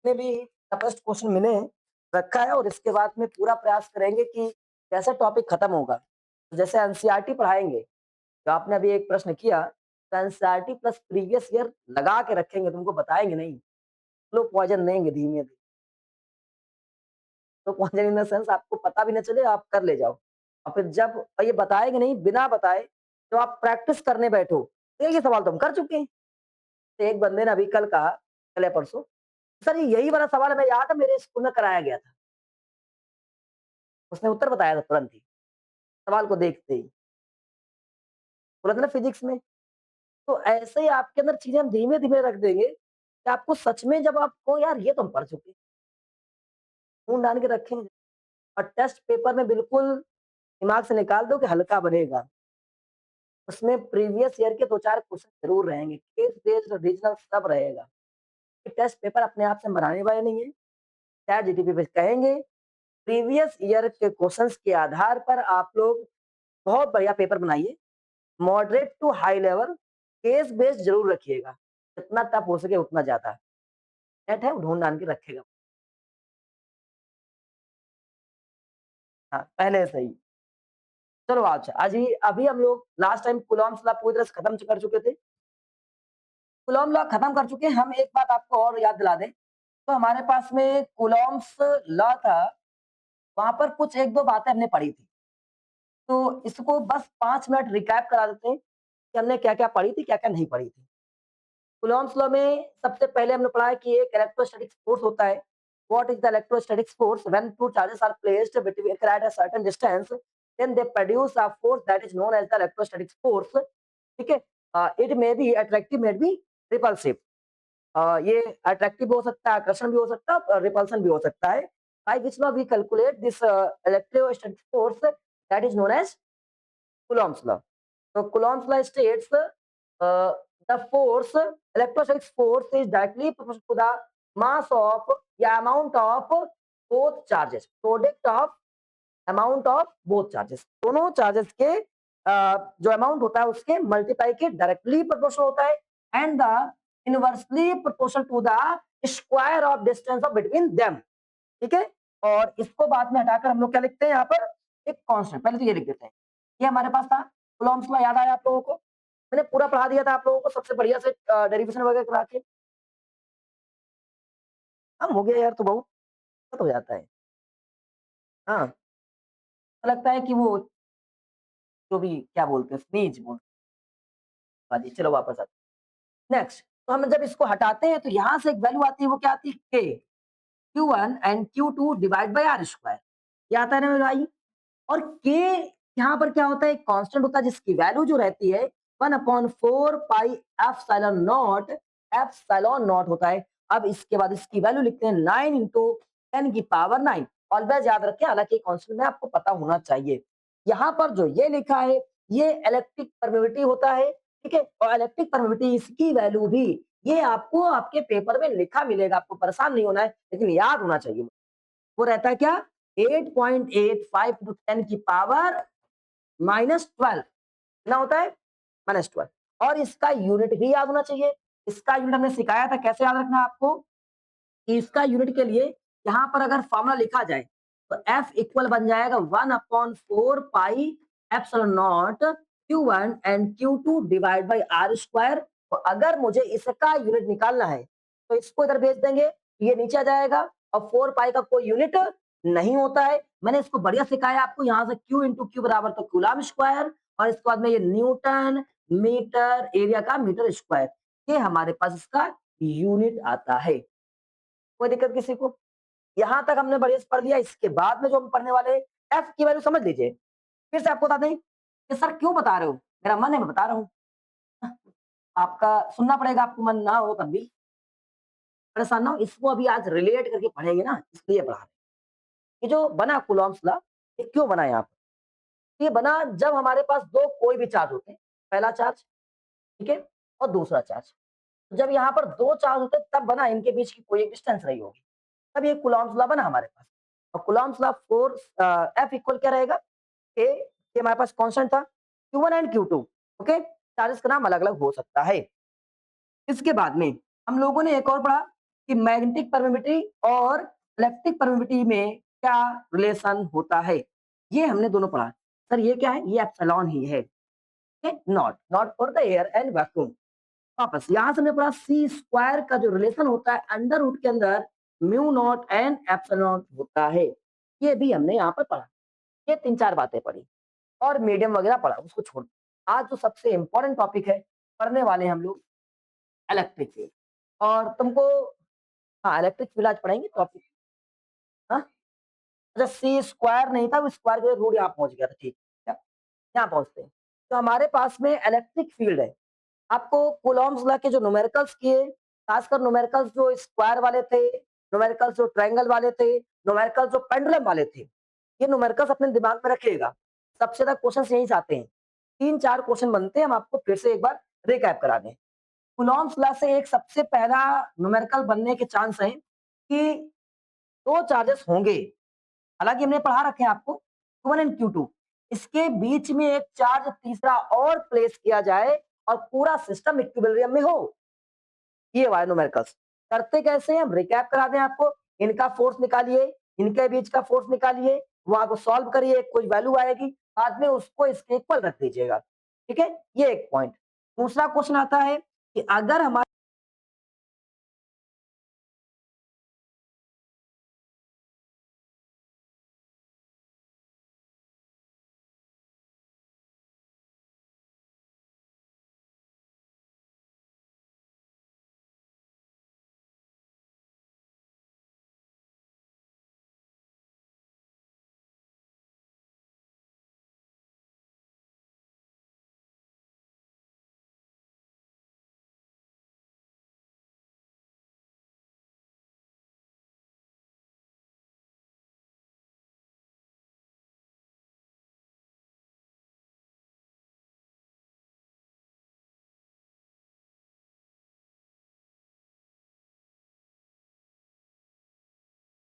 में भी toughest question मिले हैं, रखा है और इसके बाद में पूरा प्रयास करेंगे कि कैसे टॉपिक खत्म होगा। जैसे एनसीईआरटी पढ़ाएँगे, जो आपने अभी एक प्रश्न किया, तो एनसीईआरटी प्लस प्रीवियस ईयर लगा के रखेंगे, तुमको बताएँगे नहीं, स्लो पॉइज़न देंगे धीमे-धीमे। तो पॉइज़न इन द सेंस आपको पता भी ना चले, आप कर ले जाओ। और फिर जब ये बताएँगे नहीं, बिना बताए, तो आप प्रैक्टिस करने बैठो, तो ये सवाल तो हम कर चुके हैं। तो एक बंदे ने अभी कल कहा, कल या परसों, सर ये यही वाला सवाल हमें याद है, मेरे स्कूल में कराया गया था। उसने उत्तर बताया था तुरंत ही, सवाल को देखते ही। बोला था ना फिज़िक्स में, तो ऐसे ही आपके अंदर चीज़ें हम धीमे-धीमे रख देंगे, कि आपको सच में जब आप कहो यार ये तो हम पढ़ चुके हैं, मुँह ढाँड के रखेंगे और टेस्ट पेपर में बिल्कुल दिमाग से निकाल दो कि हल्का बनेगा। उसमें प्रीवियस ईयर के 2-4 क्वेश्चन ज़रूर रहेंगे, केस बेस्ड रीजनल सब रहेगा। ये टेस्ट पेपर अपने आप से हम बनाने वाले नहीं है, चैट जीटीपी पे कहेंगे, प्रीवियस ईयर के क्वेश्चंस के आधार पर आप लोग बहुत बढ़िया पेपर बनाइए, moderate to high level, case based ज़रूर रखिएगा, जितना टफ हो सके उतना ज़्यादा। नेट है वो ढूँढ-ढाँड़ के रखेगा। हाँ, पहले से ही। चलो अच्छा, अभी हम लोग लास्ट टाइम कूलॉम्स लॉ पूरी तरह से खत्म कर चुके थे। कूलॉम लॉ खत्म कर चुके हैं, हम एक बात आपको और याद दिला दें, तो हमारे पास में कूलॉम्स लॉ था, वहाँ पर कुछ 1-2 बातें हमने पढ़ी थी। तो इसको बस 5 मिनट रिकैप करा देते हैं, कि हमने क्या-क्या पढ़ी थी, क्या-क्या नहीं पढ़ी थी। कूलॉम्स लॉ में सबसे पहले हमने पढ़ा है कि एक इलेक्ट्रोस्टैटिक फोर्स होता है। What is the electrostatic force? When two charges are placed between at a certain distance, then they produce a force that is known as the electrostatic force. ठीक है? It may be attractive, may be repulsive. ये attractive भी हो सकता है, आकर्षण भी हो सकता है और रिपल्शन भी हो सकता है। By which law we calculate this electrostatic force that is known as Coulomb's law. So Coulomb's law states the force, electrostatic force is directly proportional to the mass of या amount of both charges, product of amount of both charges. दोनों charges के जो amount होता है उसके multiply के directly proportional होता है and the inversely proportional to the square of distance of between them. ठीक है, और इसको बाद में हटाकर हम लोग क्या लिखते हैं यहाँ पर, एक कांस्टेंट। पहले तो ये लिख देते हैं, ये हमारे पास था कूलॉम्स लॉ। याद आया आप लोगों को? मैंने पूरा पढ़ा दिया था आप लोगों को सबसे बढ़िया से डेरिवेशन वगैरह करा के। हम हो गया यार, तो बहुत दिक्कत हो जाता है। हाँ, तो लगता है कि वो जो भी क्या बोलते हैं स्नीज बोलते हैं। हाँ जी, चलो वापस आते हैं। नेक्स्ट, तो हम जब इसको हटाते हैं तो यहाँ से एक वैल्यू आती है, वो क्या आती है? K Q1 and Q2 divide by R square. ये आता है ना मेरे भाई? और के यहाँ पर क्या होता है? एक कांस्टेंट होता है जिसकी वैल्यू जो रहती है 1/4 पाई एप्सिलॉन नॉट होता है। अब इसके बाद इसकी वैल्यू लिखते हैं 9 इंटू 10 की पावर 9। ऑलवेज याद रखें, हालांकि कांस्टेंट में आपको पता होना चाहिए। यहाँ पर जो ये लिखा है, ये इलेक्ट्रिक परमिटिविटी होता है। ठीक है, और इलेक्ट्रिक परमिटिविटी इसकी वैल्यू भी ये आपको आपके पेपर में लिखा मिलेगा, आपको परेशान नहीं होना है, लेकिन याद होना चाहिए। वो रहता है क्या? 8.85 टू 10 की पावर -12। कितना होता है? -12। और इसका यूनिट भी याद होना चाहिए। इसका यूनिट हमने सिखाया था, कैसे याद रखना है आपको, कि इसका यूनिट के लिए यहाँ पर अगर फॉर्मूला लिखा जाए, तो F इक्वल बन जाएगा 1/4 pi epsilon not Q1 and Q2 divide bye R square. तो अगर मुझे इसका यूनिट निकालना है, तो इसको इधर भेज देंगे, ये नीचे आ जाएगा और 4 पाई का कोई यूनिट नहीं होता है। मैंने इसको बढ़िया सिखाया आपको, यहाँ से Q इंटू क्यू बराबर तो कूलम स्क्वायर, और इसके बाद में ये न्यूटन मीटर एरिया का मीटर स्क्वायर, ये हमारे पास इसका यूनिट आता है। कोई दिक्कत किसी को? यहाँ तक हमने बढ़िया से पढ़ लिया। इसके बाद में जो हम पढ़ने वाले हैं, एफ की वैल्यू समझ लीजिए। फिर से आपको बता दें कि सर क्यों बता रहे हो? मेरा मन है, मैं बता रहा हूँ। आपका सुनना पड़ेगा, आपको मन ना हो तब भी परेशान ना हो। इसको अभी आज रिलेट करके पढ़ेंगे ना, इसलिए पढ़ा रहे हैं। ये जो बना कूलॉम्स लॉ, ये क्यों बना यहाँ पर? ये बना जब हमारे पास दो कोई भी चार्ज होते हैं, पहला चार्ज, ठीक है, और दूसरा चार्ज। जब यहाँ पर दो चार्ज होते हैं तब बना, इनके बीच की कोई एक डिस्टेंस रही होगी, तब ये कूलॉम्स लॉ बना हमारे पास। और Coulomb's law force F equal क्या रहेगा? ए, ये हमारे पास कांस्टेंट था, Q1 and Q2। Okay, charges का नाम अलग-अलग हो सकता है। इसके बाद में हम लोगों ने एक और पढ़ा, कि मैग्नेटिक परमीटिविटी और इलेक्ट्रिक परमीटिविटी में क्या रिलेशन होता है। ये हमने दोनों पढ़ा। सर ये क्या है? ये एप्सिलॉन ही है। Not not for the air and vacuum. वापस यहाँ से हमने पढ़ा सी स्क्वायर का जो रिलेशन होता है अंडर रूट के अंदर म्यू नॉट एंड एप्सिलॉन होता है। ये भी हमने यहाँ पर पढ़ा। ये 3-4 बातें पढ़ी और मीडियम वगैरह पढ़ा, उसको छोड़। आज जो सबसे इम्पोर्टेंट टॉपिक है, पढ़ने वाले हैं हम लोग इलेक्ट्रिक फील्ड। और तुमको हाँ, इलेक्ट्रिक फील्ड आज पढ़ेंगे टॉपिक। हाँ? अच्छा सी स्क्वायर नहीं था, वो स्क्वायर के रूट यहाँ पहुँच गया था, ठीक है। यहाँ पहुँचते हैं। तो हमारे पास में इलेक्ट्रिक फील्ड है। आपको कूलॉम्स लॉ के जो न्यूमेरिकल्स किए, खासकर न्यूमेरिकल्स जो स्क्वायर वाले थे, न्यूमेरिकल्स जो ट्रायंगल वाले थे, न्यूमेरिकल्स जो पेंडुलम वाले थे, ये न्यूमेरिकल्स अपने दिमाग में रखिएगा। सबसे ज्यादा क्वेश्चंस यहीं से आते हैं। 3-4 क्वेश्चन बनते हैं, हम आपको फिर से एक बार रिकैप करा दें। कूलॉम्स लॉ से एक सबसे पहला न्यूमेरिकल बनने के चांस है कि 2 चार्जेस होंगे। हालांकि हमने पढ़ा रखे हैं आपको Q1 एंड Q2। इसके बीच में एक चार्ज तीसरा और प्लेस किया जाए और पूरा सिस्टम इक्विलिब्रियम में हो। ये वाले न्यूमेरिकल्स करते कैसे हैं, हम रिकैप करा दें आपको। इनका फोर्स निकालिए, इनके बीच का फोर्स निकालिए, वहां को सॉल्व करिए, कोई वैल्यू आएगी, बाद में उसको इसके इक्वल रख दीजिएगा। ठीक है, ये एक पॉइंट। दूसरा क्वेश्चन आता है कि अगर हमारे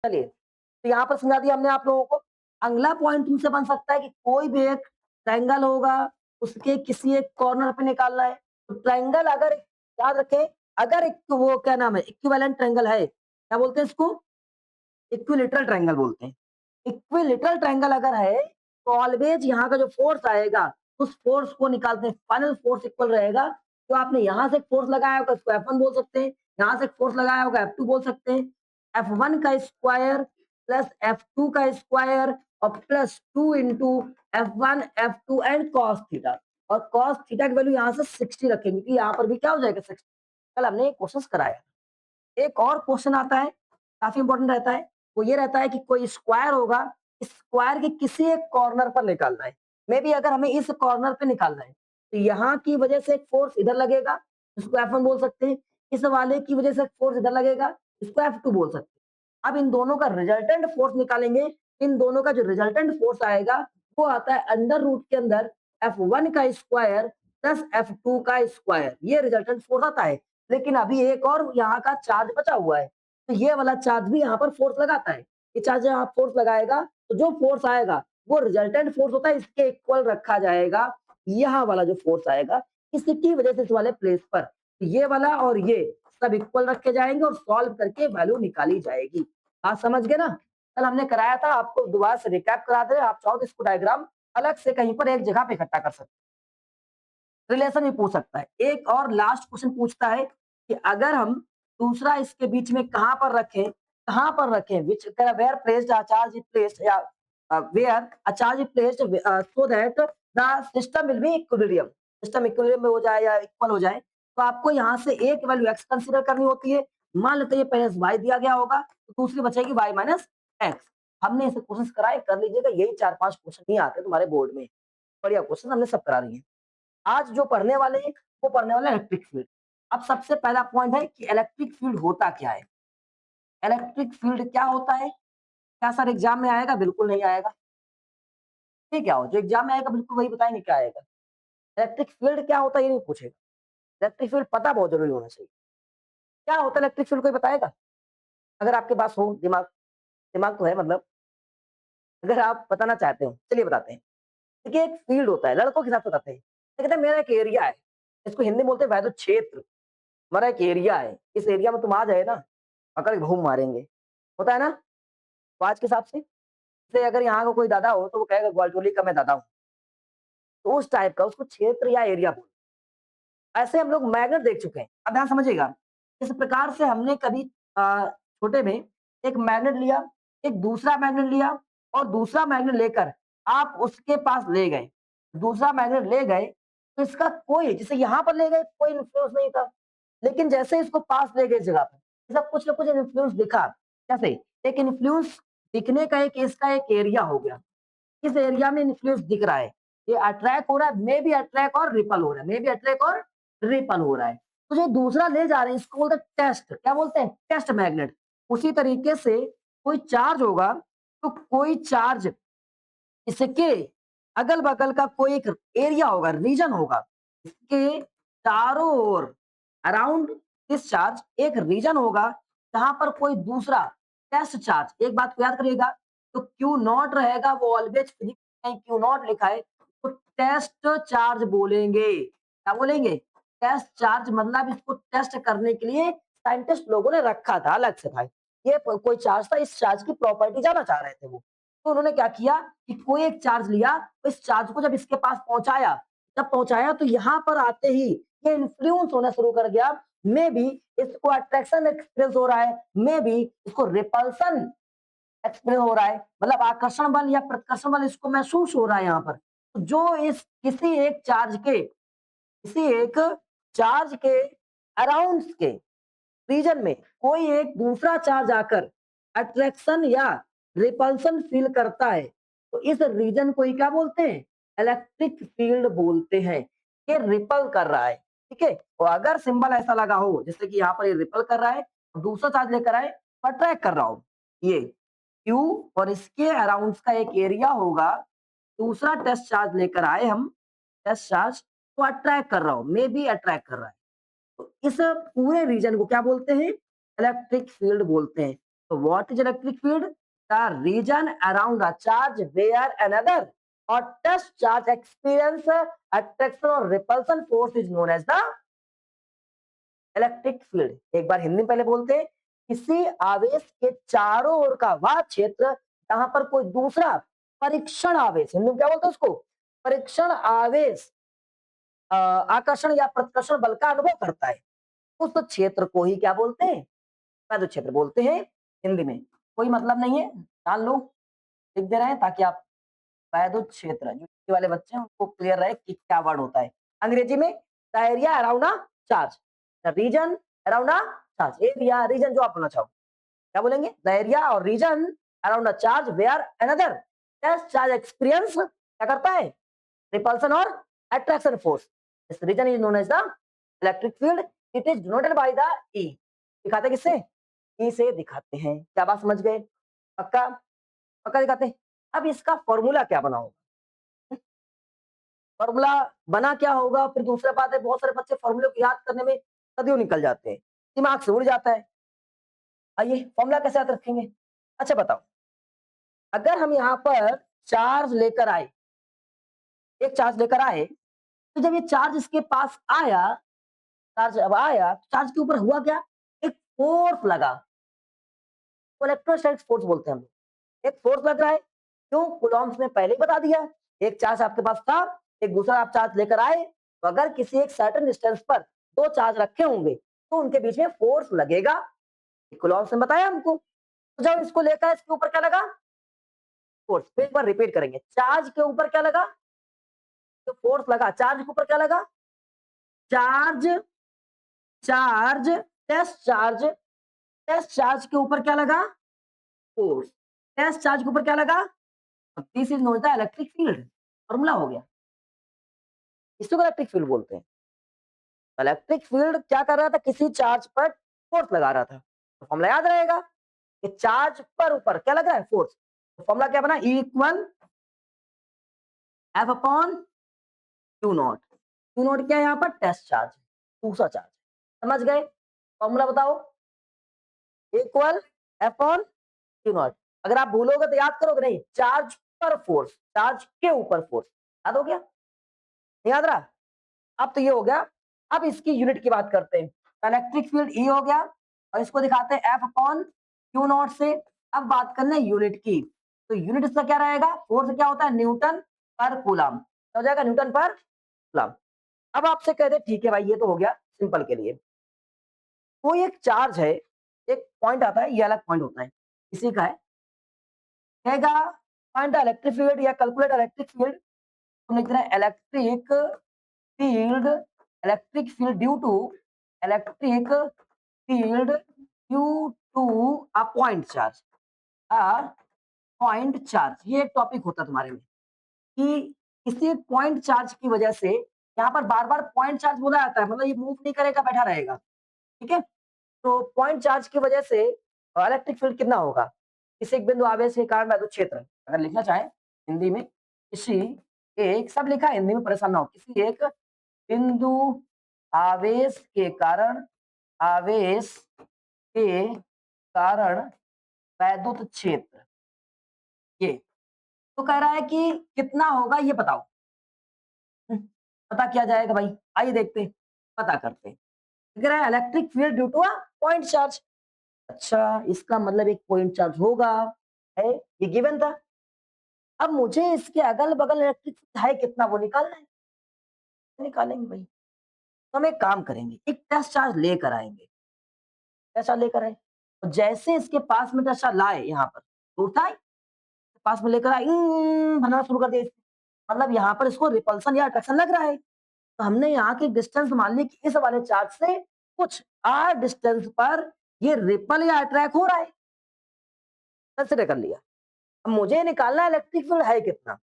चलिए, तो यहाँ पर समझा दिया हमने आप लोगों को। अगला पॉइंट तुमसे बन सकता है कि कोई भी एक ट्रायंगल होगा, उसके किसी एक कॉर्नर पे निकालना है। तो ट्रायंगल अगर याद रखें, अगर एक वो क्या नाम है इक्विवेलेंट ट्रायंगल है, क्या बोलते हैं इसको? इक्विलेटरल ट्रायंगल बोलते हैं। इक्विलेटरल ट्रायंगल अगर है तो ऑलवेज यहाँ का जो फोर्स आएगा उस फोर्स को निकालते हैं, फाइनल फोर्स इक्वल रहेगा। तो आपने यहाँ से फोर्स लगाया होगा इसको F1 बोल सकते हैं, यहाँ से फोर्स लगाया होगा F2 बोल सकते हैं। F1 का स्क्वायर प्लस F2 का स्क्वायर और plus 2 into F1 F2 and cos theta. और कॉस थीटा की वैल्यू यहाँ से 60 रखेंगे क्योंकि यहाँ पर भी क्या हो जाएगा 60। कल हमने क्वेश्चन कराया। एक और क्वेश्चन आता है, काफी इंपॉर्टेंट रहता है। वो ये रहता है कि कोई स्क्वायर होगा, स्क्वायर के किसी एक कॉर्नर पर निकालना है। मे बी अगर हमें इस कॉर्नर पे निकालना है तो यहाँ की वजह से एक फोर्स इधर लगेगा, इसको F1 बोल सकते हैं। इस वाले की वजह से फोर्स इधर लगेगा, इसको F2 बोल सकते हैं। अब इन दोनों का रिजल्टेंट फोर्स निकालेंगे। इन दोनों का जो रिजल्टेंट फोर्स आएगा वो आता है अंडर रूट के अंदर F1 का स्क्वायर प्लस F2 का स्क्वायर। ये रिजल्टेंट फोर्स आता है। लेकिन अभी एक और यहाँ का चार्ज बचा हुआ है, तो ये वाला चार्ज भी यहाँ पर फोर्स लगाता है। ये चार्ज यहाँ फोर्स लगाएगा तो जो फोर्स आएगा वो रिजल्टेंट फोर्स होता है, इसके इक्वल रखा जाएगा। यहाँ वाला जो फोर्स आएगा इसकी वजह से इस वाले प्लेस पर, तो ये वाला और ये सब इक्वल रखे जाएंगे और सॉल्व करके वैल्यू निकाली जाएगी। बात समझ गए ना? कल हमने कराया था, आपको दोबारा से रिकैप करा दे। आप चाहो तो इसको डायग्राम अलग से कहीं पर एक जगह पे इकट्ठा कर सकते, रिलेशन भी पूछ सकता है। एक और लास्ट क्वेश्चन पूछता है कि अगर हम दूसरा इसके बीच में कहाँ पर रखें which where placed a charge is placed या where a charge is placed so that the system will be equilibrium. System equilibrium में हो जाए या इक्वल हो जाए, तो आपको यहाँ से एक वैल्यू x कंसीडर करनी होती है। मान लेते हैं ये पहले y दिया गया होगा तो दूसरी बचेगी y माइनस एक्स। हमने ऐसे क्वेश्चन कराए, कर लीजिएगा। यही 4-5 क्वेश्चन ही आते हैं तुम्हारे बोर्ड में। बढ़िया क्वेश्चन हमने सब करा दिए। आज जो पढ़ने वाले हैं वो पढ़ने वाले इलेक्ट्रिक फील्ड। अब सबसे पहला पॉइंट है कि इलेक्ट्रिक फील्ड होता क्या है। इलेक्ट्रिक फील्ड क्या होता है? क्या सर एग्जाम में आएगा? बिल्कुल नहीं आएगा। ठीक, क्या हो जो एग्जाम में आएगा बिल्कुल वही बताएंगे क्या आएगा। इलेक्ट्रिक फील्ड क्या होता है ये नहीं पूछेगा। इलेक्ट्रिक फील्ड पता बहुत जरूरी होना चाहिए। क्या होता है इलेक्ट्रिक फील्ड, कोई बताएगा? अगर आपके पास हो दिमाग, दिमाग तो है मतलब, अगर आप बताना चाहते हो चलिए बताते हैं। देखिए एक फील्ड होता है, लड़कों के साथ बताते हैं। ये कहते हैं मेरा एक एरिया है, इसको हिंदी में बोलते हैं वैद्युत क्षेत्र। हमारा एक एरिया है, इस एरिया में तुम आ जाए ना पकड़ के भूम मारेंगे, होता है ना? तो आज के हिसाब से, जैसे अगर यहाँ का कोई दादा हो तो वो कहेगा ग्वालटोली का मैं दादा हूँ, तो उस टाइप का उसको क्षेत्र या एरिया बोलते हैं। ऐसे हम लोग मैग्नेट देख चुके हैं। अब ध्यान समझिएगा, इस प्रकार से हमने कभी छोटे में एक मैग्नेट लिया, एक दूसरा मैग्नेट लिया और दूसरा मैग्नेट लेकर आप उसके पास ले गए। दूसरा मैग्नेट ले गए, तो इसका कोई जैसे यहाँ पर ले गए कोई इन्फ्लुएंस नहीं था, लेकिन जैसे इसको पास ले गए इस जगह पर, इसका कुछ ना कुछ इन्फ्लुएंस दिखा। कैसे? एक इन्फ्लुएंस दिखने का एक इसका एक एरिया हो गया। किस एरिया में इन्फ्लुएंस दिख रहा है, ये अट्रैक्ट हो रहा है, मे बी अट्रैक्ट और रिपल हो रहा है, मे बी अट्रैक्ट और रिपल हो रहा है। तो जो दूसरा ले जा रहे हैं इसको बोलते हैं टेस्ट, क्या बोलते हैं? Test magnet. उसी तरीके से कोई चार्ज होगा, तो कोई चार्ज इसके अगल बगल का कोई एक एरिया होगा, रीजन होगा, इसके चारों ओर अराउंड दिस चार्ज एक रीजन होगा जहां पर कोई दूसरा टेस्ट चार्ज, एक बात को याद करिएगा, तो क्यू नॉट रहेगा, वो ऑलवेज फिजिक्स में क्यू नॉट लिखा है, तो टेस्ट चार्ज बोलेंगे। क्या बोलेंगे? टेस्ट चार्ज, मतलब इसको टेस्ट करने के लिए साइंटिस्ट लोगों ने रखा था अलग से भाई। ये कोई चार्ज था, इस चार्ज की प्रॉपर्टी जानना चाह रहे थे वो, तो उन्होंने क्या किया कि कोई एक चार्ज लिया, इस चार्ज को जब इसके पास पहुंचाया, जब पहुंचाया तो यहाँ पर आते ही ये इन्फ्लुएंस होना शुरू कर गया। मे बी इसको अट्रैक्शन एक्सपीरियंस हो रहा है, मे बी इसको रिपल्सन एक्सपीरियंस हो रहा है, मतलब आकर्षण बल या प्रतिकर्षण बल इसको महसूस हो रहा है यहाँ पर। तो जो इस किसी एक चार्ज के अराउंड के रीजन में कोई एक दूसरा चार्ज आकर अट्रैक्शन या रिपल्सन फील करता है, तो इस रीजन को ही क्या बोलते हैं? इलेक्ट्रिक फील्ड बोलते हैं। ये रिपल कर रहा है, ठीक है? और अगर सिंबल ऐसा लगा हो जैसे कि यहाँ पर ये रिपल कर रहा है और दूसरा चार्ज लेकर आए और अट्रैक्ट कर रहा हो, ये क्यू और इसके अराउंड का एक एरिया होगा, दूसरा टेस्ट चार्ज लेकर आए हम, टेस्ट चार्ज तो अट्रैक्ट कर रहा हो, मे बी अट्रैक्ट कर रहा है, तो इस पूरे रीजन को क्या बोलते हैं? इलेक्ट्रिक फील्ड बोलते हैं। तो what is electric field? The region around a charge where another or test charge experience attraction or repulsion force is known as the electric field. एक बार हिंदी में पहले बोलते हैं, किसी आवेश के चारों ओर का वह क्षेत्र जहां पर कोई दूसरा परीक्षण आवेश, हिंदी में क्या बोलते हैं उसको? परीक्षण आवेश आकर्षण या प्रतिकर्षण बल का अनुभव करता है, उस क्षेत्र को ही क्या बोलते हैं? वैद्युत क्षेत्र बोलते हैं हिंदी में। कोई मतलब नहीं है, जान लो, लिख दे रहे हैं ताकि आप वैद्युत क्षेत्र, जो हिंदी वाले बच्चे हैं उनको क्लियर रहे कि क्या वर्ड होता है। अंग्रेजी में the area around a charge, the region around a charge, area region जो आप बोलना चाहो, क्या बोलेंगे? द एरिया और region around a charge where another test charge experience क्या करता है? रिपल्सन और attraction force. This region is known as the electric field. It is denoted by the E. दिखाते किससे? ई से दिखाते हैं। क्या बात समझ गए? पक्का? पक्का दिखाते हैं। अब इसका फॉर्मूला क्या बना होगा? फॉर्मूला बना क्या होगा? फिर दूसरा बात है, बहुत सारे बच्चे फॉर्मूले को याद करने में सदियों निकल जाते हैं, दिमाग से उड़ जाता है। आइए फॉर्मूला कैसे याद रखेंगे? अच्छा बताओ, अगर हम यहाँ पर चार्ज लेकर आए, एक चार्ज लेकर आए, तो जब ये चार्ज इसके पास आया, चार्ज जब आया तो चार्ज के ऊपर हुआ क्या? एक फोर्स लगा, तो इलेक्ट्रोस्टैटिक फोर्स बोलते हैं हम लोग। एक फोर्स लग रहा है, क्यों? कूलॉम्स ने पहले ही बता दिया, एक चार्ज आपके पास था, एक दूसरा आप चार्ज लेकर आए, तो अगर किसी एक सर्टेन डिस्टेंस पर दो चार्ज रखे होंगे तो उनके बीच में फोर्स लगेगा, कूलॉम्स ने बताया हमको। तो जब इसको लेकर इसके ऊपर क्या लगा? फोर्स। फिर एक बार रिपीट करेंगे, चार्ज के ऊपर क्या लगा? तो फोर्स लगा, चार्ज के ऊपर क्या लगा? Charge, charge, test charge, test charge के ऊपर क्या लगा? फोर्स। टेस्ट चार्ज के ऊपर क्या लगा? This is known the electric field. Formula हो गया, इसको इलेक्ट्रिक फील्ड बोलते हैं। इलेक्ट्रिक फील्ड क्या कर रहा था? किसी चार्ज पर फोर्स लगा रहा था, तो फॉर्मूला याद रहेगा कि चार्ज पर ऊपर क्या लग रहा है? फोर्स। तो फॉर्मूला क्या बना? E equal F upon Q not. Q not क्या है यहाँ पर? टेस्ट चार्ज, दूसरा चार्ज। समझ गए? फॉर्मूला बताओ, equal F on Q not. अगर आप भूलोगे तो याद करोगे नहीं, चार्ज पर फोर्स, चार्ज के ऊपर फोर्स। याद हो गया? नहीं याद रहा? अब तो ये हो गया। अब इसकी यूनिट की बात करते हैं। इलेक्ट्रिक फील्ड ई हो गया, और इसको दिखाते हैं एफ अपॉन क्यू नॉट से। अब बात करना है यूनिट की, तो यूनिट इसका क्या रहेगा, फोर्स क्या होता है, न्यूटन पर कूलम, हो जाएगा न्यूटन पर कूलम। अब आपसे कह दे ठीक है भाई ये तो हो गया सिंपल के लिए, कोई एक चार्ज है, एक पॉइंट आता है, ये अलग पॉइंट होता है, इसी का है, कहेगा फाइंड द इलेक्ट्रिक फील्ड या कैलकुलेट इलेक्ट्रिक फील्ड, तो लिख रहे हैं field electric field due to electric field due to a point charge, a point charge. ये एक टॉपिक होता है तुम्हारे में कि किसी पॉइंट चार्ज की वजह से, यहाँ पर बार बार पॉइंट चार्ज बोला जाता है, मतलब ये मूव नहीं करेगा, बैठा रहेगा, ठीक है। तो पॉइंट चार्ज की वजह से इलेक्ट्रिक फील्ड कितना होगा, किसी एक बिंदु आवेश के कारण वैद्युत क्षेत्र, अगर लिखना चाहे हिंदी में, किसी एक, सब लिखा है हिंदी में, परेशान ना हो, किसी एक बिंदु आवेश के कारण, आवेश के कारण वैद्युत क्षेत्र, ये तो कह रहा है कि कितना होगा ये बताओ। पता किया जाएगा भाई, आइए देखते हैं, पता करते हैं। कह रहा है electric field due to a point charge, अच्छा इसका मतलब एक पॉइंट चार्ज होगा, है, ये गिवन था। अब मुझे इसके अगल बगल इलेक्ट्रिक फील्ड है कितना वो निकालना है, निकालेंगे भाई। तो हम एक काम करेंगे, एक टेस्ट चार्ज लेकर आएंगे, टेस्ट चार्ज लेकर आए, और जैसे इसके पास में टेस्ट चार्ज लाए, यहाँ पर तो उठाए, पास में लेकर आए, बनाना शुरू कर दिया इसने। मतलब यहाँ पर इसको रिपल्सन या अट्रैक्शन लग रहा है, तो हमने यहाँ की डिस्टेंस मान ली कि इस वाले चार्ज से कुछ आर डिस्टेंस पर ये रिपल या अट्रैक्ट हो रहा है, कंसिडर कर लिया। अब मुझे निकालना है इलेक्ट्रिक फील्ड है कितना,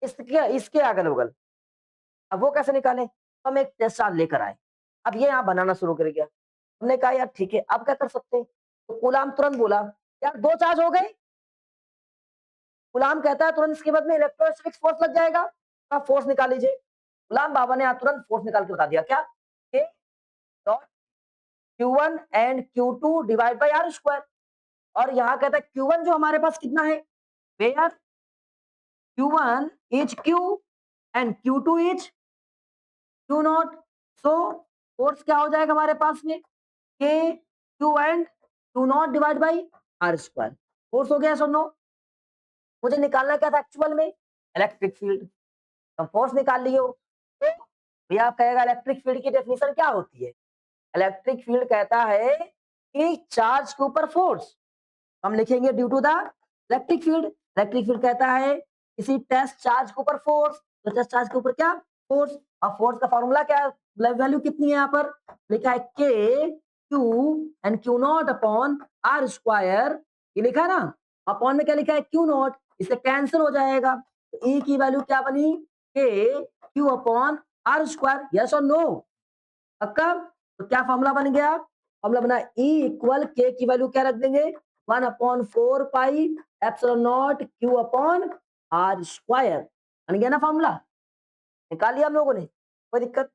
इसके इसके अगल बगल। अब वो कैसे निकाले, हम एक टेस्ट चार्ज लेकर आए, अब ये यहाँ बनाना शुरू कर गया। हमने कहा यार ठीक है, अब क्या कर सकते हैं, तो कूलाम तुरंत बोला यार दो चार्ज हो गए। गुलाम कहता है तुरंत इसके बाद में इलेक्ट्रोस्टैटिक फोर्स लग जाएगा, आप फोर्स निकाल लीजिए। गुलाम बाबा ने यहाँ तुरंत फोर्स निकाल के बता दिया, क्या, K dot Q1 and Q2 divide by R square. और यहाँ कहता है Q1 जो हमारे पास कितना है, where Q1 is Q and Q2 is Q naught. So force क्या हो जाएगा हमारे पास में, K Q and Q naught divide by R square. Force हो गया सुनो, मुझे निकालना क्या था एक्चुअल में, इलेक्ट्रिक फील्ड, हम फोर्स निकाल लिए हो। तो भैया आप कहेगा इलेक्ट्रिक फील्ड की डेफिनेशन क्या होती है, इलेक्ट्रिक फील्ड कहता है कि चार्ज के ऊपर फोर्स, हम लिखेंगे due to the electric field. Electric field कहता है किसी टेस्ट चार्ज के ऊपर फोर्स, तो टेस्ट चार्ज के ऊपर क्या, फोर्स। और फोर्स का फॉर्मूला क्या है, वैल्यू कितनी है, यहाँ पर लिखा है K Q and Q naught upon R square, ये लिखा है ना, अपॉन में क्या लिखा है क्यू नॉट, इससे कैंसिल हो जाएगा, तो ई की वैल्यू क्या बनी, K Q upon R square, yes or no, पक्का। तो क्या फॉर्मूला बन गया, फॉर्मूला बना E इक्वल के की वैल्यू क्या रख देंगे, 1/4 pi epsilon naught Q upon R square, बन गया ना फॉर्मूला, निकाल लिया हम लोगों ने, कोई दिक्कत,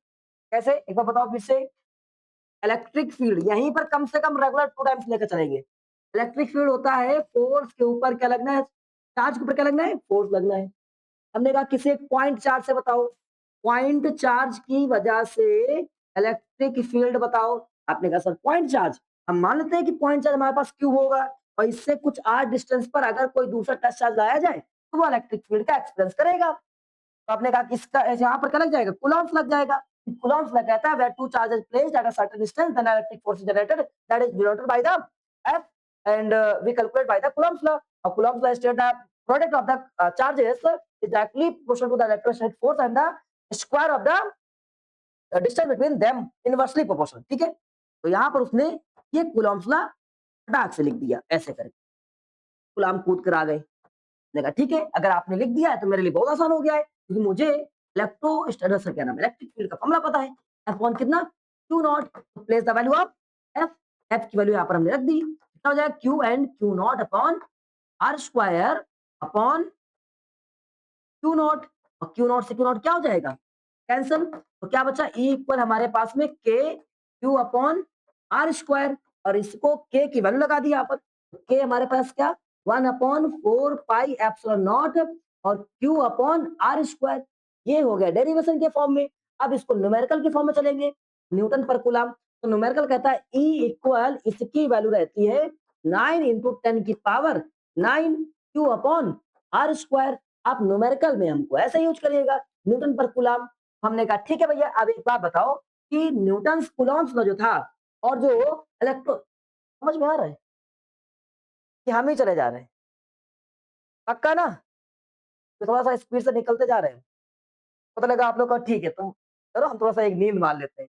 कैसे एक बार बताओ फिर से। इलेक्ट्रिक फील्ड यहीं पर कम से कम रेगुलर 2 टाइम्स लेकर चलेंगे। इलेक्ट्रिक फील्ड होता है फोर्स के ऊपर क्या लगना है, चार्ज के ऊपर क्या लगना है, फोर्स लगना है। हमने कहा किसी एक पॉइंट चार्ज से बताओ, पॉइंट चार्ज की वजह से इलेक्ट्रिक फील्ड बताओ। आपने कहा सर पॉइंट चार्ज, हम मान लेते हैं कि पॉइंट चार्ज हमारे पास क्यू होगा, और इससे कुछ आर डिस्टेंस पर अगर कोई दूसरा टेस्ट चार्ज लाया जाए तो वो इलेक्ट्रिक फील्ड का एक्सपीरियंस करेगा। तो आपने कहा कि इसका यहाँ पर क्या लग जाएगा, कूलम्ब्स लग जाएगा। कूलम्ब्स लग कहता है where two charges placed at a certain distance then electric force is generated that is denoted by the F and we calculate by the Coulomb's law. Coulomb's law states the product of the charges is directly proportional to the electrostatic force and the square of the distance between them inversely proportional, ठीक है। तो यहाँ पर उसने ये Coulomb's law फटाक से लिख दिया ऐसे करके, गुलाम कूद कर आ गए। मैंने कहा ठीक है, अगर आपने लिख दिया है तो मेरे लिए बहुत आसान हो गया है, क्योंकि मुझे इलेक्ट्रोस्टैटिक क्या नाम है, इलेक्ट्रिक फील्ड का फॉर्मूला पता है, F1 कितना, Q not, place the value of F, F की वैल्यू यहाँ पर हमने रख दी, कितना हो जाएगा Q and Q not upon R square upon Q not, और Q नॉट से Q नॉट क्या हो जाएगा, कैंसिल, तो क्या बचा E इक्वल हमारे पास में K Q upon R square, और इसको K की वैल्यू लगा दी यहाँ पर, K हमारे पास क्या 1/4 पाई एप्सिलॉन नॉट और Q अपॉन आर स्क्वायर, ये हो गया डेरिवेशन के फॉर्म में। अब इसको न्यूमेरिकल के फॉर्म में चलेंगे, न्यूटन पर कूलम, तो न्यूमेरिकल कहता है E इक्वल इसकी वैल्यू रहती है 9 इंटू 10 की power 9 Q upon R square. आप न्यूमेरिकल में हमको ऐसे यूज करिएगा, न्यूटन पर कूलम। हमने कहा ठीक है भैया, अब एक बात बताओ कि न्यूटन कूलम्स का जो था और जो इलेक्ट्रो, समझ में आ रहा है कि हम ही चले जा रहे हैं? पक्का ना? तो थोड़ा सा स्पीड से निकलते जा रहे हैं। पता लगा आप लोग का ठीक है, तुम चलो हम थोड़ा सा एक नींद मार लेते हैं।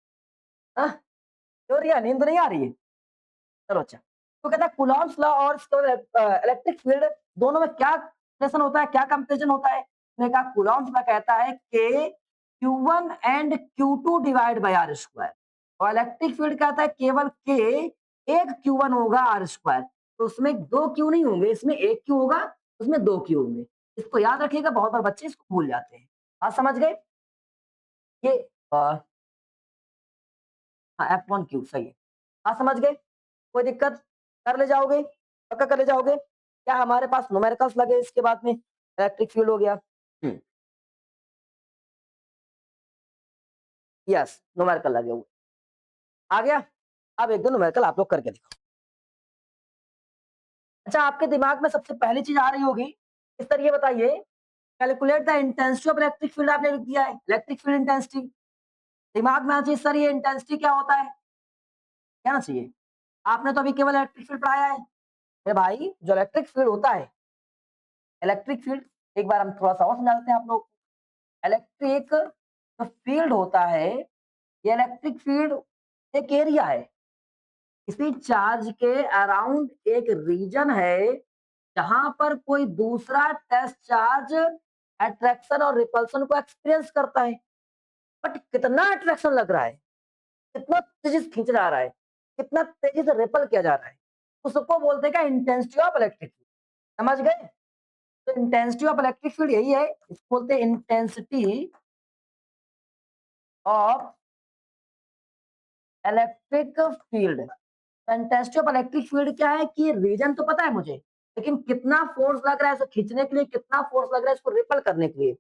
हाँ, क्यों रिया, नींद तो नहीं आ रही है? चलो अच्छा। तो कहता है कूलॉम्स लॉ और इलेक्ट्रिक फील्ड दोनों में क्या रिलेशन होता है, क्या कंपैरिजन होता है? उसने कहा कूलॉम्स लॉ कहता है K Q1 and Q2 divide by R square, और इलेक्ट्रिक फील्ड कहता है केवल के एक Q1 होगा आर स्क्वायर। तो उसमें दो क्यू नहीं होंगे, इसमें एक क्यू होगा, उसमें दो क्यू होंगे। इसको याद रखिएगा, बहुत बार बच्चे इसको भूल जाते हैं। हाँ समझ गए? ये हाँ F1 क्यू सही है। हाँ समझ गए? कोई दिक्कत? कर ले जाओगे? पक्का कर ले जाओगे? क्या हमारे पास न्यूमेरिकल्स लगे, इसके बाद में इलेक्ट्रिक फील्ड हो गया। यस, न्यूमेरिकल लगे हुए आ गया। अब एक दो न्यूमेरिकल आप लोग करके दिखाओ। अच्छा, आपके दिमाग में सबसे पहली चीज आ रही होगी, इस तरह ये बताइए, calculate the intensity of electric field आपने लिख दिया है, इलेक्ट्रिक फील्ड इंटेंसिटी। दिमाग में आना चाहिए सर ये इंटेंसिटी क्या होता है, क्या ना चाहिए? आपने तो अभी केवल इलेक्ट्रिक फील्ड पढ़ाया है। अरे भाई, जो इलेक्ट्रिक फील्ड होता है, इलेक्ट्रिक फील्ड, एक बार हम थोड़ा सा और समझा देते हैं आप लोग। इलेक्ट्रिक जो फील्ड होता है, ये इलेक्ट्रिक फील्ड एक एरिया है, किसी चार्ज के अराउंड एक रीजन है जहां पर कोई दूसरा test charge attraction or repulsion को एक्सपीरियंस करता है। बट कितना अट्रैक्शन लग रहा है, कितना तेजी से खींच जा रहा है, कितना तेजी से रिपल किया जा रहा है, उसको बोलते हैं क्या, इंटेंसिटी ऑफ इलेक्ट्रिक फील्ड। समझ गए? तो इंटेंसिटी ऑफ इलेक्ट्रिक फील्ड यही है, इसको बोलते हैं intensity of electric field. Intensity of electric field क्या है कि रीजन तो पता है मुझे, लेकिन कितना फोर्स लग रहा है इसको खींचने के लिए, कितना फोर्स लग रहा है इसको रिपल करने के लिए।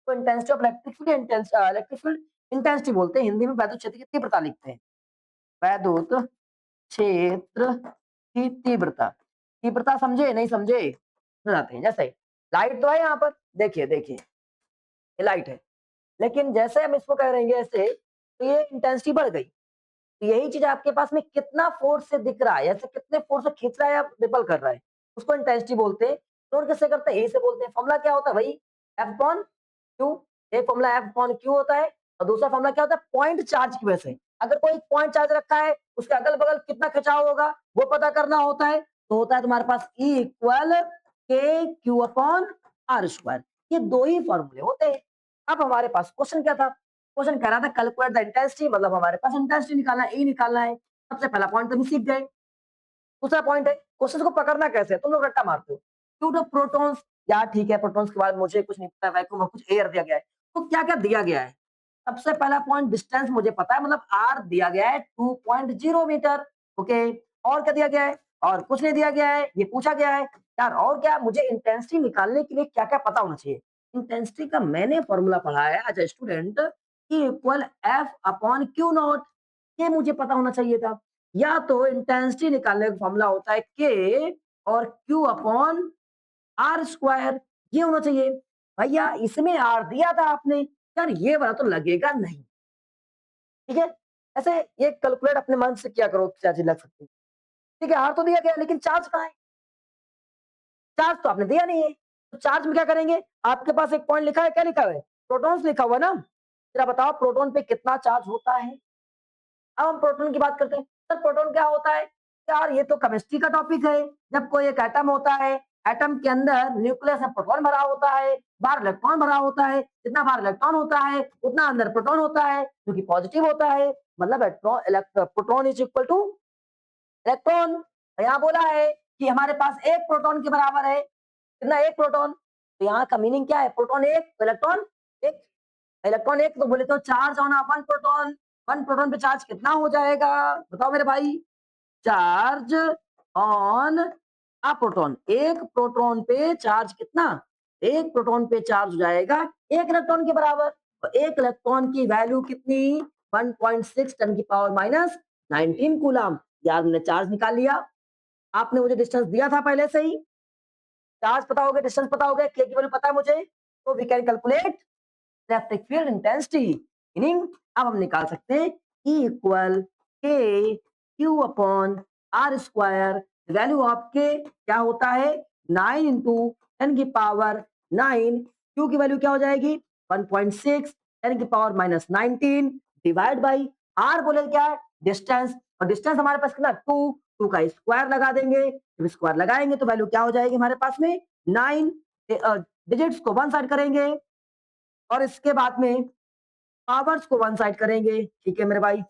तो intensity of electric field, electric field intensity बोलते हैं, हिंदी में वैद्युत क्षेत्र की तीव्रता लिखते हैं। वैद्युत क्षेत्र की तीव्रता। तीव्रता समझे नहीं समझे? समझाते हैं। जैसे लाइट तो है यहाँ पर, देखिए देखिए ये लाइट है, लेकिन जैसे हम इसको कह रहे हैं ऐसे, तो ये इंटेंसिटी बढ़ गई। तो यही चीज आपके पास में कितना फोर्स से दिख रहा है, ऐसे कितने फोर्स से खींच रहा है या रिपल कर रहा है, उसको इंटेंसिटी बोलते हैं। तो कैसे करते हैं, ए से बोलते हैं। फॉर्मूला क्या होता है भाई, एफ अपॉन क्यू। एक फॉर्मूला एफ अपॉन क्यू होता है, और दूसरा फॉर्मूला क्या होता है, पॉइंट चार्ज की वजह से। अगर कोई पॉइंट चार्ज रखा है, उसके अगल बगल कितना खिंचाव होगा वो पता करना होता है। तो होता है तुम्हारे पास E equal K Q upon R square. ये दो ही फॉर्मूले होते हैं। अब हमारे पास क्वेश्चन क्या था, क्वेश्चन कह रहा था कैलकुलेट द इंटेंसिटी, मतलब हमारे पास इंटेंसिटी निकालना है, ई निकालना है। सबसे पहला पॉइंट तो हम सीख गए। दूसरा पॉइंट है क्वेश्चन को पकड़ना कैसे है, तुम लोग रट्टा मारते हो, टू द प्रोटॉन्स। यार ठीक है, प्रोटॉन्स के बाद मुझे कुछ नहीं पता, वैक्यूम में कुछ एयर दिया गया है, तो क्या क्या दिया गया है। सबसे पहला पॉइंट डिस्टेंस मुझे पता है, मतलब आर दिया गया है 2.0 मीटर। ओके, और क्या दिया गया है, और कुछ नहीं दिया गया है, ये पूछा गया है। यार और क्या, मुझे इंटेंसिटी निकालने के लिए क्या क्या पता होना चाहिए। इंटेंसिटी का मैंने फॉर्मूला पढ़ा है as a student, E equal F upon Q naught. ये मुझे पता होना चाहिए था। या तो इंटेंसिटी निकालने का फॉर्मूला होता है के और क्यू अपॉन आर स्क्वायर, ये होना चाहिए। भैया इसमें आर दिया था आपने, यार ये वाला तो लगेगा नहीं। ठीक है, ऐसे ये कैलकुलेट अपने मन से क्या करो, क्या चीज लग सकती है। ठीक है, आर तो दिया गया, लेकिन चार्ज कहाँ है? चार्ज तो आपने दिया नहीं है, तो चार्ज में क्या करेंगे, आपके पास एक पॉइंट लिखा है, क्या लिखा है, प्रोटॉन्स लिखा हुआ है ना। जरा बताओ प्रोटॉन पे कितना चार्ज होता है। अब हम प्रोटॉन की बात करते हैं। सर प्रोटॉन क्या होता है? यार ये तो केमिस्ट्री का टॉपिक है। जब कोई एक एटम होता है, एटम के अंदर न्यूक्लियस में प्रोटॉन भरा होता है, बाहर इलेक्ट्रॉन भरा होता है। जितना बाहर इलेक्ट्रॉन होता है उतना अंदर प्रोटॉन होता है, जो कि पॉजिटिव होता है। मतलब proton is equal two electron. यहाँ बोला है कि हमारे पास एक प्रोटॉन के बराबर है, कितना, एक प्रोटॉन। तो यहाँ का मीनिंग क्या है, प्रोटॉन एक तो इलेक्ट्रॉन एक। इलेक्ट्रॉन एक तो बोले तो charge on one proton, one proton पे चार्ज कितना हो जाएगा, बताओ मेरे भाई। चार्ज ऑन अ प्रोटॉन, एक प्रोटॉन पे चार्ज कितना, एक प्रोटॉन पे चार्ज हो जाएगा एक इलेक्ट्रॉन के बराबर। तो एक इलेक्ट्रॉन की वैल्यू कितनी, 1.6 10 की पावर माइनस 19 कूलम। यार मैंने चार्ज निकाल लिया, आपने मुझे डिस्टेंस दिया था पहले से ही, चार्ज पता हो गया, डिस्टेंस पता हो गया, के की वैल्यू पता है मुझे, तो we can calculate electric field intensity. Meaning अब हम निकाल सकते हैं E equal K Q upon R square. Value of K क्या होता है 9 इंटू 10 की पावर 9, क्यू की वैल्यू क्या हो जाएगी 1.6 10 की power minus 19 divide by R बोले क्या डिस्टेंस, और डिस्टेंस हमारे पास कितना 2, 2 का स्क्वायर लगा देंगे, जब स्क्वायर लगाएंगे तो वैल्यू क्या हो जाएगी हमारे पास में 9, डिजिट्स को वन साइड करेंगे और इसके बाद में पावर्स को वन साइड करेंगे। ठीक है मेरे भाई,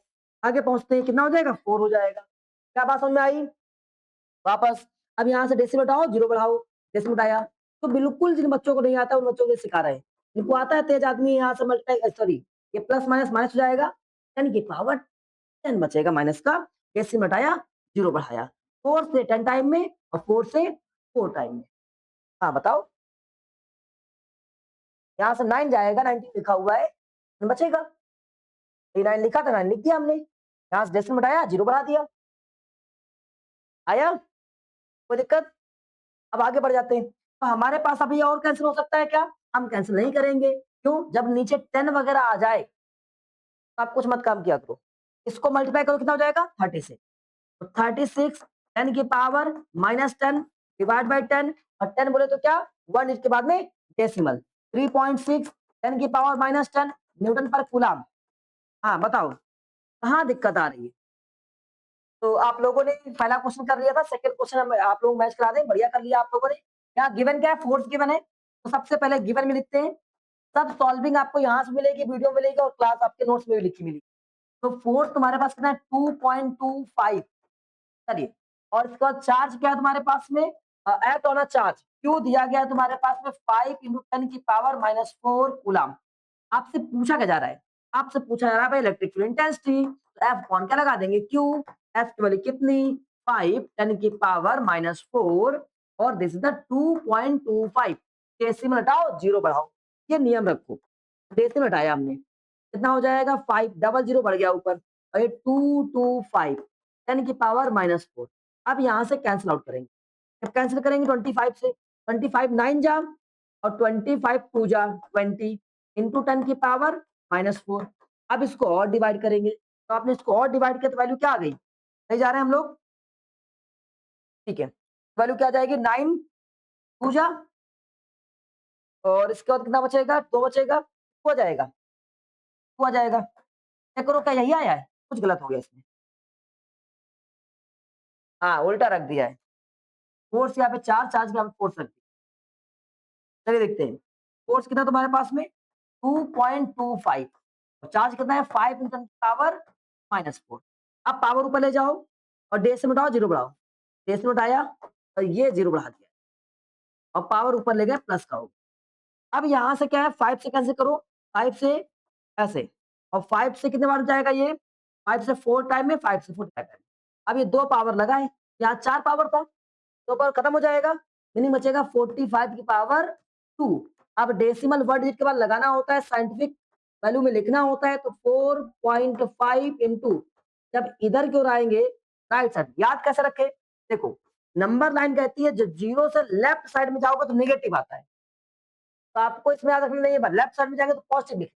आगे पहुंचते हैं, कितना हो जाएगा 4 हो जाएगा। क्या बात समझ में आई? वापस अब यहाँ से डेसिमल हटाओ, जीरो बढ़ाओ, डेसिमल हटाया, तो बिल्कुल जिन बच्चों को नहीं आता उन बच्चों को सिखा रहे हैं, जिनको आता है तेज आदमी यहाँ से मल्टीप्लाई सॉरी ये प्लस माइनस माइनस हो जाएगा, 10 की पावर 10 बचेगा माइनस का, डेसिमल हटाया, जीरो बढ़ाया, 4 से 10 टाइम में और 4 से 4 टाइम में। हाँ बताओ, यहाँ से 9 जाएगा, 19 लिखा हुआ है, बचेगा, 9 लिखा था 9 लिख दिया हमने, यहाँ से डेसिमल हटाया, जीरो बढ़ा दिया। आया कोई दिक्कत? अब आगे बढ़ जाते हैं, तो हमारे पास अभी और कैंसिल हो सकता है क्या? हम कैंसिल नहीं करेंगे, क्यों? जब नीचे 10 वगैरह आ जाए तो आप कुछ मत काम किया करो, इसको मल्टीप्लाई करो कितना हो जाएगा 36, तो 36 10 की पावर माइनस 10 डिवाइड बाई 10, और 10 बोले तो क्या 1 इसके बाद में डेसिमल, 3.6 10 की पावर माइनस 10 न्यूटन पर कूलम। हाँ बताओ कहाँ दिक्कत आ रही है? तो आप लोगों ने पहला क्वेश्चन कर लिया था, सेकंड क्वेश्चन हम आप लोग मैच करा दें, बढ़िया कर लिया आप लोगों ने। यहाँ गिवन क्या है, फोर्स गिवन है, तो सबसे पहले गिवन में लिखते हैं, सब सॉल्विंग आपको यहाँ से मिलेगी, वीडियो मिलेगी और क्लास आपके नोट्स में भी लिखी मिलेगी। तो फोर्स तुम्हारे पास कितना है 2.25, चलिए, और इसके बाद चार्ज क्या है तुम्हारे पास में, at on a charge Q दिया गया है तुम्हारे पास में 5 इंटू 10 की पावर माइनस 4 कूलम। आपसे पूछा क्या जा रहा है, आपसे पूछा जा रहा है भाई इलेक्ट्रिक फील्ड इंटेंसिटी, तो एफ कौन क्या लगा देंगे क्यू, एफ की वैल्यू कितनी 5 10 की पावर माइनस 4 और दिस इज द 2.25, डेसिमल हटाओ जीरो बढ़ाओ, ये नियम रखो, डेसिमल हटाया हमने, कितना हो जाएगा 5 डबल जीरो बढ़ गया ऊपर, और ये 225 10 की पावर माइनस 4। अब यहाँ से कैंसिल आउट करेंगे, जब कैंसिल करेंगे 25 से, 25 9 जा और 25 2 जा 20 इंटू 10 की पावर माइनस 4। अब इसको और डिवाइड करेंगे, तो आपने इसको और डिवाइड किया तो वैल्यू क्या आ गई, नहीं जा रहे हैं हम लोग, ठीक है, वैल्यू क्या आ जाएगी 9 2 जा और इसके बाद कितना बचेगा 2 बचेगा, 2 आ जाएगा, 2 आ जाएगा, चेक करो क्या यही आया है, कुछ गलत हो गया इसमें, हाँ उल्टा रख दिया है, फोर्स यहाँ पे चार, चार्ज यहाँ पे फोर्स रख दिया। चलिए देखते हैं, फोर्स कितना तुम्हारे पास में 2.25 और चार्ज कितना है 5 इंटू पावर माइनस 4। अब पावर ऊपर ले जाओ और डे से मिटाओ जीरो बढ़ाओ, डे से मिटाया और ये जीरो बढ़ा दिया और पावर ऊपर ले गए प्लस का हो। अब यहाँ से क्या है 5 से कैसे करो, 5 से ऐसे, और 5 से कितने बार जाएगा ये 5 से 4 टाइम में, 5 से 4 टाइम में। अब ये 2 पावर लगाए, यहाँ 4 पावर था, 2 पावर खत्म हो जाएगा, मीनिंग बचेगा 45 की पावर 2। अब डेसिमल वर्ड डिजिट के बाद लगाना होता है, साइंटिफिक वैल्यू में लिखना होता है, तो 4.5 इंटू, जब इधर की ओर आएंगे राइट साइड, याद कैसे रखे, देखो नंबर लाइन कहती है जब जीरो से लेफ्ट साइड में जाओगे तो निगेटिव आता है, तो आपको इसमें याद रखना नहीं है, लेफ्ट साइड में जाएंगे तो पॉजिटिव लिखे,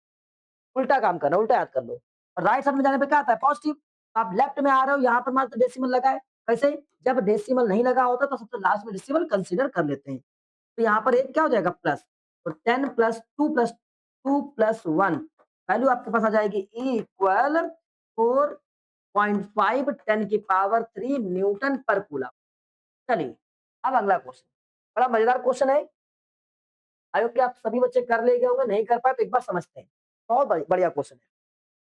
उल्टा काम करना, उल्टा याद कर लो, और राइट साइड में जाने पे क्या आता है पॉजिटिव, आप लेफ्ट में आ रहे हो यहाँ पर मात्र डेसिमल लगा है, कैसे, जब डेसिमल नहीं लगा होता तो सबसे लास्ट में डेसिमल कंसीडर कर लेते हैं, तो यहाँ पर एक क्या हो जाएगा प्लस, तो 10 प्लस 2 प्लस 2 प्लस 1, वैल्यू आपके पास आ जाएगी E इक्वल 4.5 10 की पावर 3 न्यूटन पर कूलम। चलिए अब अगला क्वेश्चन, बड़ा मजेदार क्वेश्चन है, आई होप कि आप सभी बच्चे कर ले गए होंगे, नहीं कर पाए तो एक बार समझते हैं, बहुत बढ़िया क्वेश्चन है।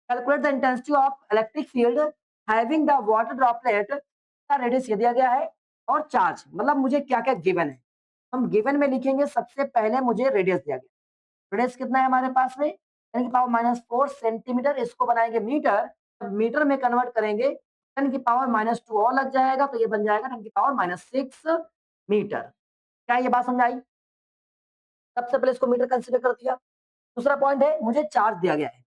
Calculate the intensity of electric field having the water droplet का रेडियस ये दिया गया है और चार्ज, मतलब मुझे क्या क्या गिवन है, हम गिवन में लिखेंगे सबसे पहले मुझे रेडियस दिया गया, रेडियस कितना है हमारे पास में 10 की पावर माइनस 4 सेंटीमीटर, इसको बनाएंगे मीटर, जब मीटर में कन्वर्ट करेंगे 10 की पावर माइनस 2 और लग जाएगा, तो ये बन जाएगा 10 की पावर माइनस 6 मीटर। क्या ये बात समझ आई? सबसे पहले इसको मीटर कंसिडर कर दिया। दूसरा पॉइंट है मुझे चार्ज दिया गया है,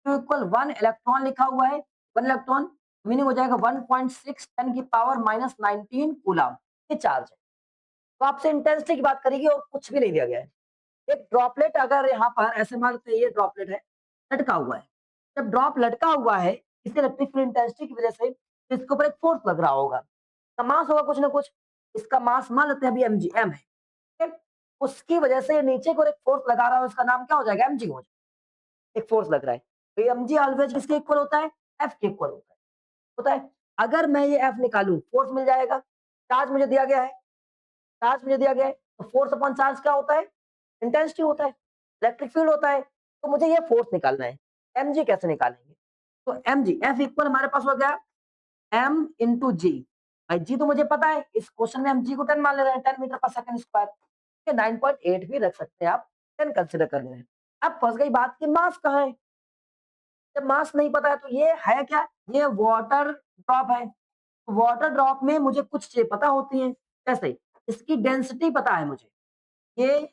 Q इक्वल 1 इलेक्ट्रॉन लिखा हुआ है, 1 इलेक्ट्रॉन, मीनिंग हो जाएगा 1.6 10 की पावर माइनस 19 कूलम ये चार्ज है। तो आपसे इंटेंसिटी की बात करेगी और कुछ भी नहीं दिया गया है। एक ड्रॉपलेट अगर यहाँ पर ऐसे मान लेते हैं ये ड्रॉपलेट है, लटका हुआ है। जब ड्रॉप लटका हुआ है, इसे इलेक्ट्रिक फील्ड इंटेंसिटी की वजह से इसके ऊपर एक फोर्स लग रहा होगा। तो मास होगा कुछ ना कुछ। इसका मास मान लेते हैं अभी mg m है, ठीक है? उसकी वजह से नीचे को एक फोर्स लगा रहा है, उसका नाम क्या हो जाएगा? mg हो जाएगा। एक फोर्स लग रहा है। तो ये mg ऑलवेज किसके इक्वल होता है? F के इक्वल होता है। अगर मैं ये F निकालूं, फोर्स मिल जाएगा। चार्ज मुझे दिया गया है, चार्ज मुझे दिया गया है, तो फोर्स अपॉन चार्ज क्या होता है? इंटेंसिटी होता है, इलेक्ट्रिक फील्ड होता है। तो मुझे ये फोर्स निकालना है। mg कैसे निकालेंगे? तो mg F इक्वल हमारे पास हो गया m इंटू जी। भाई जी तो मुझे पता है, इस क्वेश्चन में हम जी को 10 मान ले रहे हैं, 10 मीटर पर सेकंड स्क्वायर। ये 9.8 भी रख सकते हैं आप, 10 कंसीडर कर रहे हैं। अब फंस गई बात कि मास कहाँ है? जब मास नहीं पता है तो ये है क्या? ये वाटर ड्रॉप है। वाटर ड्रॉप में मुझे कुछ चीजें पता होती हैं, जैसे इसकी डेंसिटी पता है मुझे, ये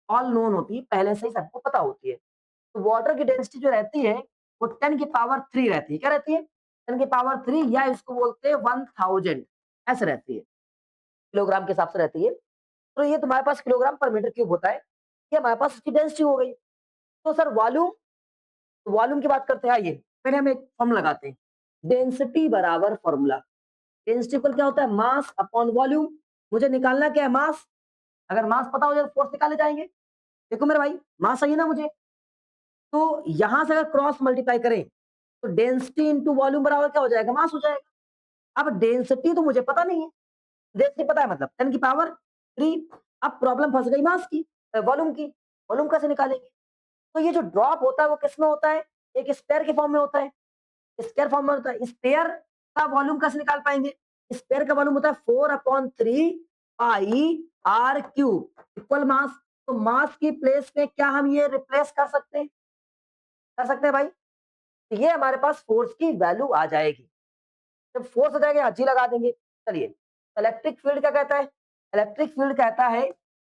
ऑल नोन होती है, पहले से ही सबको पता होती है। तो वाटर की डेंसिटी जो रहती है वो 10 की पावर 3 रहती है। क्या रहती है? 10 की पावर 3 या इसको बोलते हैं 1000 ऐसे रहती है, किलोग्राम के हिसाब से रहती है। तो ये तुम्हारे पास किलोग्राम पर मीटर क्यूब होता है। ये हमारे पास इसकी डेंसिटी हो गई। तो सर वॉल्यूम, वॉल्यूम की बात करते हैं। आइए पहले हम एक फॉर्मूला लगाते हैं। डेंसिटी बराबर फॉर्मूला। डेंसिटी इक्वल क्या होता है? Mass upon volume. मुझे निकालना क्या है? मास। अगर मास पता हो जाए तो फोर्स निकाले जाएंगे। देखो मेरे भाई, मास चाहिए ना मुझे, तो यहां से अगर क्रॉस मल्टीप्लाई करें तो डेंसिटी इंटू वॉल्यूम बराबर क्या हो जाएगा? मास हो जाएगा। अब डेंसिटी तो मुझे पता नहीं है, डेंसिटी पता है मतलब 10 की पावर 3। अब प्रॉब्लम फंस गई मास की, वॉल्यूम की। वॉल्यूम कैसे निकालेंगे? तो ये जो ड्रॉप होता है वो किसमें होता है? एक स्पेयर के फॉर्म में होता है। स्क्वायर फॉर्म में होता है। स्पेयर का वॉल्यूम कैसे निकाल पाएंगे? स्पेयर का वॉल्यूम होता है 4/3 पाई आर क्यूब इक्वल मास। तो मास की प्लेस पे क्या हम ये रिप्लेस कर सकते हैं? कर सकते हैं भाई। तो ये हमारे पास फोर्स की वैल्यू आ जाएगी। जब फोर्स आ जाएगा जी लगा देंगे। चलिए, इलेक्ट्रिक फील्ड क्या कहता है? इलेक्ट्रिक फील्ड कहता है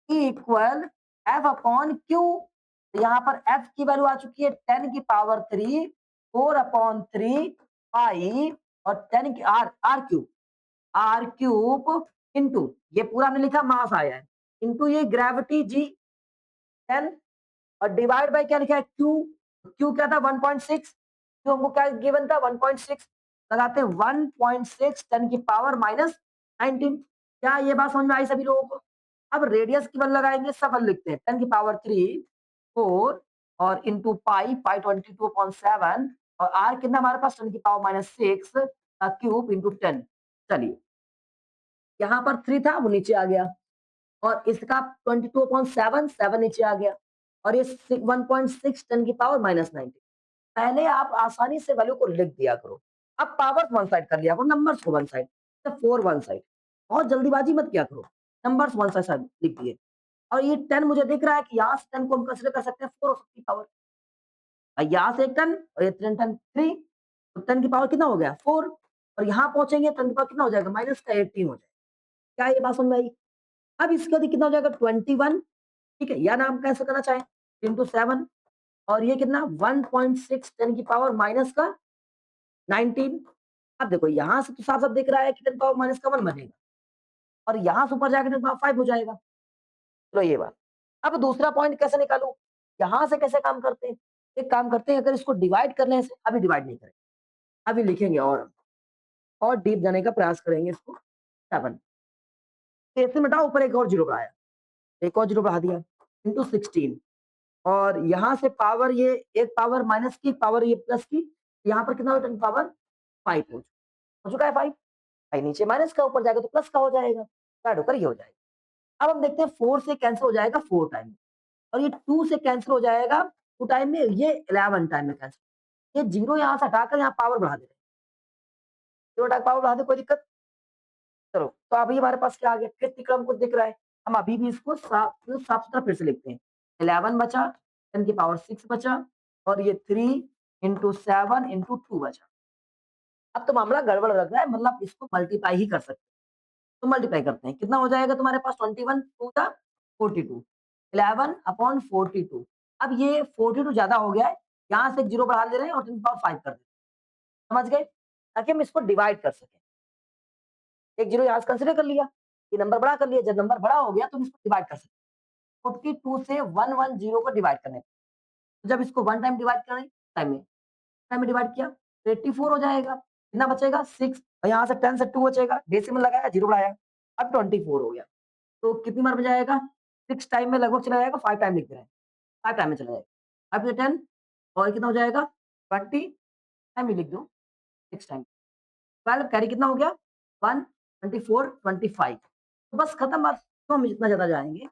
E equal F upon Q. यहाँ पर एफ की वैल्यू आ चुकी है 10 की पावर 3 4/3 पाई और 10 की आर आर क्यूब इंटू ये पूरा हमने लिखा मास आया है, इंटू ये ग्रेविटी जी 10 और डिवाइड बाय क्या लिखा है? क्यू। क्यू क्या था? 1.6। क्यू हमको क्या गिवन था? 1.6। लगाते हैं 1.6 10 की पावर माइनस 19। क्या ये बात समझ में आई सभी लोगों को? अब रेडियस की वैल्यू लगाएंगे, सब वैल्यू लिखते हैं 10 की पावर 3 4 और इंटू पाई 22/7 और आर कितना हमारे पास? 10 की पावर माइनस 6 क्यूब इंटू 10। चलिए, यहाँ पर 3 था वो नीचे आ गया और इसका 22/7 7 नीचे आ गया और ये 1.6 10 की पावर माइनस 19। पहले आप आसानी से वैल्यू को लिख दिया करो। अब पावर्स वन साइड कर लिया करो, नंबर्स को one side, four one side. बहुत जल्दीबाजी मत किया करो, नंबर्स वन साइड लिख दिए। और ये 10 मुझे दिख रहा है कि यहाँ से 10 को हम कंसिडर कर सकते हैं 4 हो सकती पावर। यहाँ से एक 10 और ये 10 10 3, तो 10 की पावर कितना हो गया? 4। और यहाँ पहुंचेंगे 10 की पावर कितना हो जाएगा? माइनस का 18 हो जाएगा। क्या ये बात समझ में आई? अब इसके बाद कितना हो जाएगा? 21। ठीक है, या नाम कैसे करना चाहें इंटू 7 और ये कितना? 1.6 10 की पावर माइनस का 19। अब देखो यहाँ से तो साफ साफ दिख रहा है कि 10 पावर माइनस का 1 बनेगा और यहाँ से ऊपर जाकर 10 पावर 5 हो जाएगा। चलो ये बात। अब दूसरा पॉइंट कैसे निकालूं? यहाँ से कैसे काम करते हैं? एक काम करते हैं, अगर इसको डिवाइड करने से, अभी डिवाइड नहीं करें, अभी लिखेंगे और डीप जाने का प्रयास करेंगे इसको। 7 ऐसे मिटाओ, ऊपर एक और जीरो बढ़ाया, एक और जीरो बढ़ा दिया इंटू 16 और यहाँ से पावर ये एक पावर माइनस की पावर ये प्लस की, यहाँ पर कितना हो? 10 पावर 5 हो चुका है 5। भाई नीचे माइनस का, ऊपर जाएगा तो प्लस का हो जाएगा, ऐड होकर ये हो जाएगा। अब हम देखते हैं 4 से कैंसिल हो जाएगा 4 टाइम और ये 2 से कैंसिल हो जाएगा 2 टाइम में, ये 11 टाइम में कैंसिल। ये जीरो यहाँ से हटाकर यहाँ पावर बढ़ा दे, जीरो हटा पावर बढ़ा दे, कोई दिक्कत? चलो, तो अभी हमारे पास क्या आ गया? फिफ्थ क्रम कुछ दिख रहा है, हम अभी भी इसको साफ साफ सुथरा फिर से लिखते हैं। 11 बचा, 10 की पावर 6 बचा और ये 3 इंटू 7 इंटू 2 बचा। अब तो मामला गड़बड़ लग रहा है, मतलब इसको मल्टीप्लाई ही कर सकते हैं। तो मल्टीप्लाई करते हैं, कितना हो जाएगा तुम्हारे पास? 21 2 जा 42 11/42। अब ये 42 ज्यादा हो गया है, यहाँ से एक जीरो बढ़ा ले रहे हैं और 10 पावर 5 कर देते हैं। समझ गए? ताकि हम इसको डिवाइड कर सकें। एक जीरो यहाँ से कंसीडर कर लिया, ये नंबर बड़ा कर लिया, जब नंबर बड़ा हो गया तो हम इसको डिवाइड कर सकते हैं। 42 से 110 को डिवाइड करने पे। जब इसको 1 टाइम डिवाइड करें, टाइम में डिवाइड किया तो 84 हो जाएगा। कितना बचेगा 6 और यहाँ से 10 से 2 बचेगा, डेसिमल लगाया, जीरो बढ़ाया, अब 24 हो गया। तो कितनी बार बजाएगा? 6 टाइम में लगभग चला जाएगा, 5 टाइम लिख रहे हैं, 5 टाइम में चला जाएगा। 5 से 10 और कितना हो जाएगा? 20 टाइम ही लिख दो, 6 टाइम। 12 कैरी कितना हो गया? 1, 24, 25 तो बस खत्म बात। क्यों हम इतना ज़्यादा जाएँगे?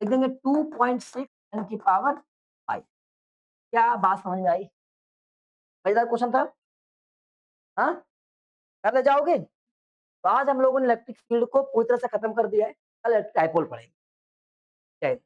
लिख देंगे 2.6 10 की पावर 5। क्या बात समझ में आई? मज़ेदार क्वेश्चन था, हाँ? कर ले जाओगे? तो आज हम लोगों ने इलेक्ट्रिक फील्ड को पूरी तरह से खत्म कर दिया है। कल डाइपोल पढ़ेंगे। जय हिंद।